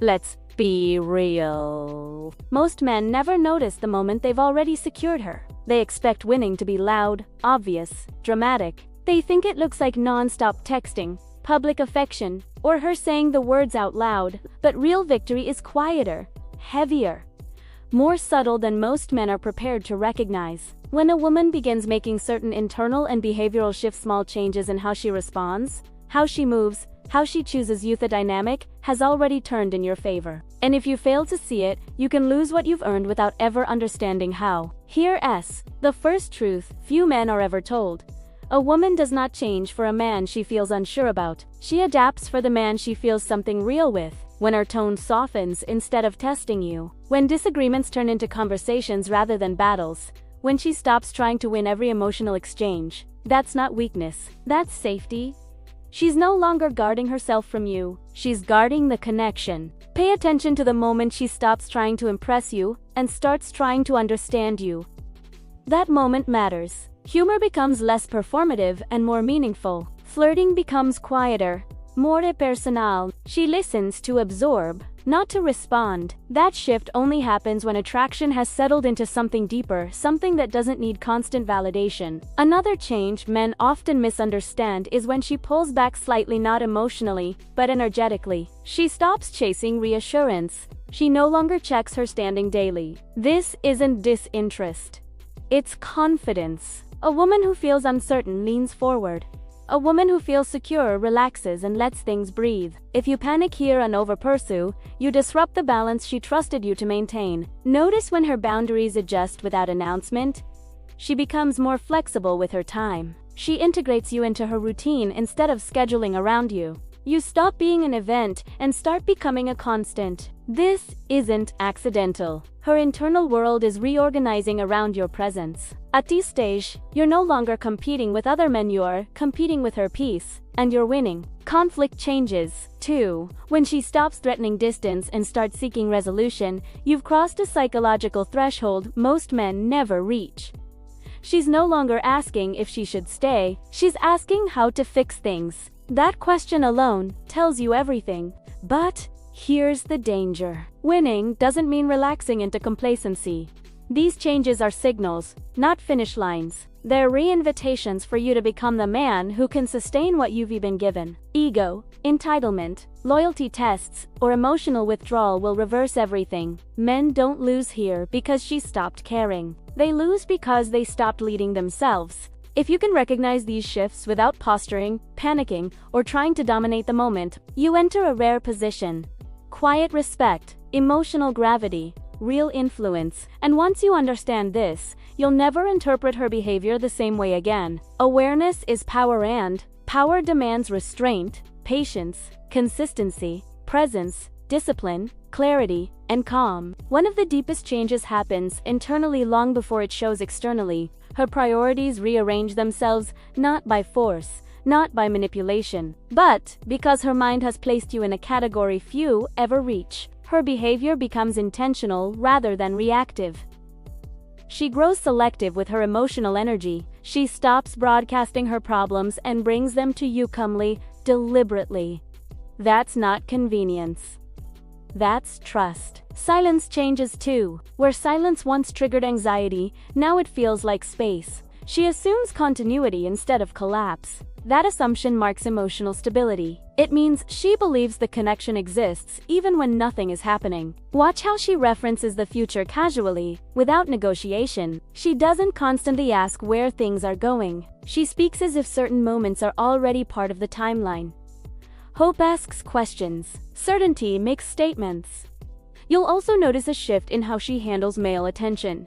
Let's be real. Most men never notice the moment they've already secured her. They expect winning to be loud, obvious, dramatic. They think it looks like non-stop texting, public affection, or her saying the words out loud. But real victory is quieter, heavier, more subtle than most men are prepared to recognize. When a woman begins making certain internal and behavioral shifts, small changes in how she responds, how she moves, how she chooses youth, the dynamic has already turned in your favor. And if you fail to see it, you can lose what you've earned without ever understanding how. Here's the first truth few men are ever told. A woman does not change for a man she feels unsure about. She adapts for the man she feels something real with. When her tone softens instead of testing you. When disagreements turn into conversations rather than battles. When she stops trying to win every emotional exchange. That's not weakness. That's safety. She's no longer guarding herself from you. She's guarding the connection. Pay attention to the moment she stops trying to impress you and starts trying to understand you. That moment matters. Humor becomes less performative and more meaningful. Flirting becomes quieter, more personal. She listens to absorb, not to respond. That shift only happens when attraction has settled into something deeper, something that doesn't need constant validation. Another change men often misunderstand is when she pulls back slightly, not emotionally, but energetically. She stops chasing reassurance. She no longer checks her standing daily. This isn't disinterest. It's confidence. A woman who feels uncertain leans forward. A woman who feels secure relaxes and lets things breathe. If you panic here and over-pursue, you disrupt the balance she trusted you to maintain. Notice when her boundaries adjust without announcement. She becomes more flexible with her time. She integrates you into her routine instead of scheduling around you. You stop being an event and start becoming a constant. This isn't accidental. Her internal world is reorganizing around your presence. At this stage, you're no longer competing with other men, you're competing with her peace, and you're winning. Conflict changes, too. When she stops threatening distance and starts seeking resolution, you've crossed a psychological threshold most men never reach. She's no longer asking if she should stay, she's asking how to fix things. That question alone tells you everything. But here's the danger. Winning doesn't mean relaxing into complacency. These changes are signals, not finish lines. They're re-invitations for you to become the man who can sustain what you've been given. Ego, entitlement, loyalty tests, or emotional withdrawal will reverse everything. Men don't lose here because she stopped caring. They lose because they stopped leading themselves. If you can recognize these shifts without posturing, panicking, or trying to dominate the moment, you enter a rare position. Quiet respect, emotional gravity, real influence. And once you understand this, you'll never interpret her behavior the same way again. Awareness is power, and power demands restraint, patience, consistency, presence, discipline, clarity, and calm. One of the deepest changes happens internally long before it shows externally. Her priorities rearrange themselves, not by force, not by manipulation, but because her mind has placed you in a category few ever reach. Her behavior becomes intentional rather than reactive. She grows selective with her emotional energy. She stops broadcasting her problems and brings them to you calmly, deliberately. That's not convenience. That's trust. Silence changes too. Where silence once triggered anxiety, now it feels like space. She assumes continuity instead of collapse. That assumption marks emotional stability. It means she believes the connection exists even when nothing is happening. Watch how she references the future casually, without negotiation. She doesn't constantly ask where things are going. She speaks as if certain moments are already part of the timeline. Hope asks questions. Certainty makes statements. You'll also notice a shift in how she handles male attention.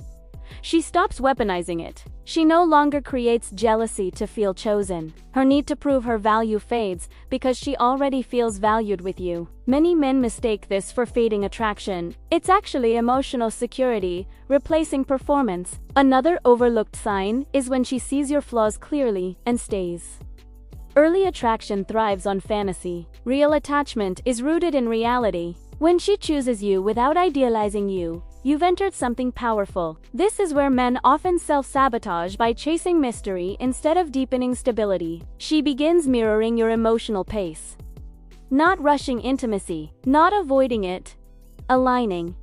She stops weaponizing it. She no longer creates jealousy to feel chosen. Her need to prove her value fades because she already feels valued with you. Many men mistake this for fading attraction. It's actually emotional security, replacing performance. Another overlooked sign is when she sees your flaws clearly and stays. Early attraction thrives on fantasy. Real attachment is rooted in reality. When she chooses you without idealizing you, you've entered something powerful. This is where men often self-sabotage by chasing mystery instead of deepening stability. She begins mirroring your emotional pace. Not rushing intimacy, not avoiding it. Aligning.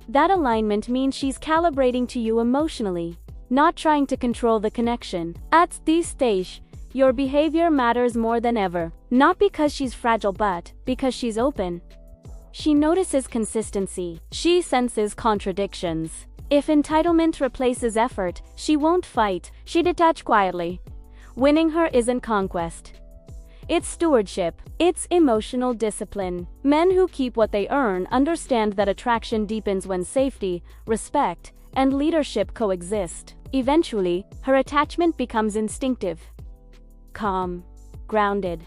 That alignment means she's calibrating to you emotionally, not trying to control the connection. At this stage, your behavior matters more than ever. Not because she's fragile but because she's open. She notices consistency. She senses contradictions. If entitlement replaces effort, she won't fight, she detach quietly. Winning her isn't conquest. It's stewardship. It's emotional discipline. Men who keep what they earn understand that attraction deepens when safety, respect, and leadership coexist. Eventually, her attachment becomes instinctive. Calm. Grounded.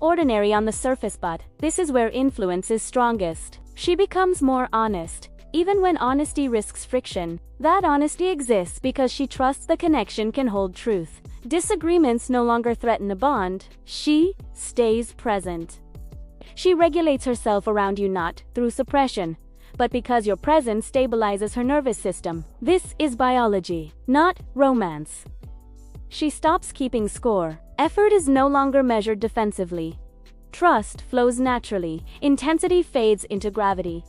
Ordinary on the surface, but this is where influence is strongest. She becomes more honest. Even when honesty risks friction, that honesty exists because she trusts the connection can hold truth. Disagreements no longer threaten a bond. She stays present. She regulates herself around you not through suppression, but because your presence stabilizes her nervous system. This is biology, not romance. She stops keeping score. Effort is no longer measured defensively. Trust flows naturally. Intensity fades into gravity.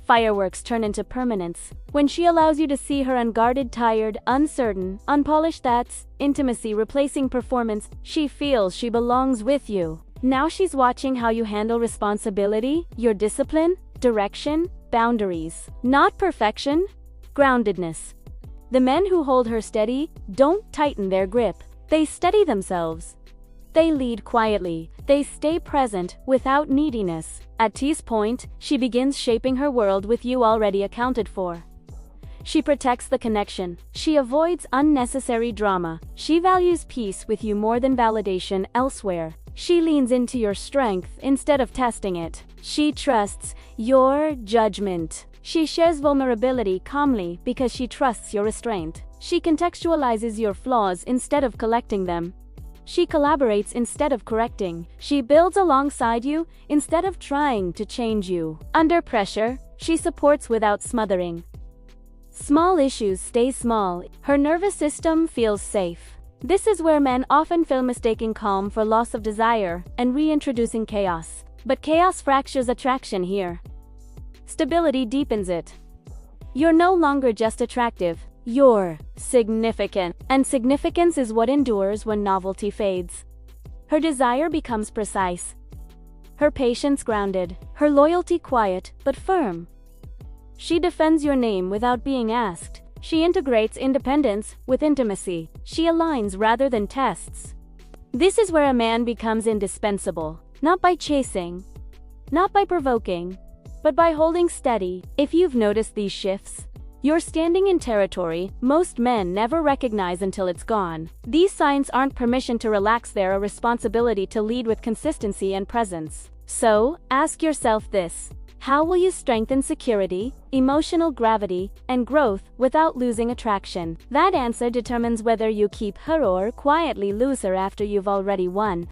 Fireworks turn into permanence. When she allows you to see her unguarded, tired, uncertain, unpolished, that's intimacy replacing performance. She feels she belongs with you. Now she's watching how you handle responsibility, your discipline, direction, boundaries. Not perfection, groundedness. The men who hold her steady don't tighten their grip. They steady themselves. They lead quietly. They stay present without neediness. At this point, she begins shaping her world with you already accounted for. She protects the connection. She avoids unnecessary drama. She values peace with you more than validation elsewhere. She leans into your strength instead of testing it. She trusts your judgment. She shares vulnerability calmly because she trusts your restraint. She contextualizes your flaws instead of collecting them. She collaborates instead of correcting. She builds alongside you instead of trying to change you. Under pressure, she supports without smothering. Small issues stay small. Her nervous system feels safe. This is where men often feel mistaking calm for loss of desire and reintroducing chaos. But chaos fractures attraction here. Stability deepens it. You're no longer just attractive. You're significant. And significance is what endures when novelty fades. Her desire becomes precise. Her patience grounded. Her loyalty quiet but firm. She defends your name without being asked. She integrates independence with intimacy. She aligns rather than tests. This is where a man becomes indispensable. Not by chasing, not by provoking, but by holding steady. If you've noticed these shifts, you're standing in territory most men never recognize until it's gone. These signs aren't permission to relax, they're a responsibility to lead with consistency and presence. So, ask yourself this: how will you strengthen security, emotional gravity, and growth without losing attraction? That answer determines whether you keep her or quietly lose her after you've already won.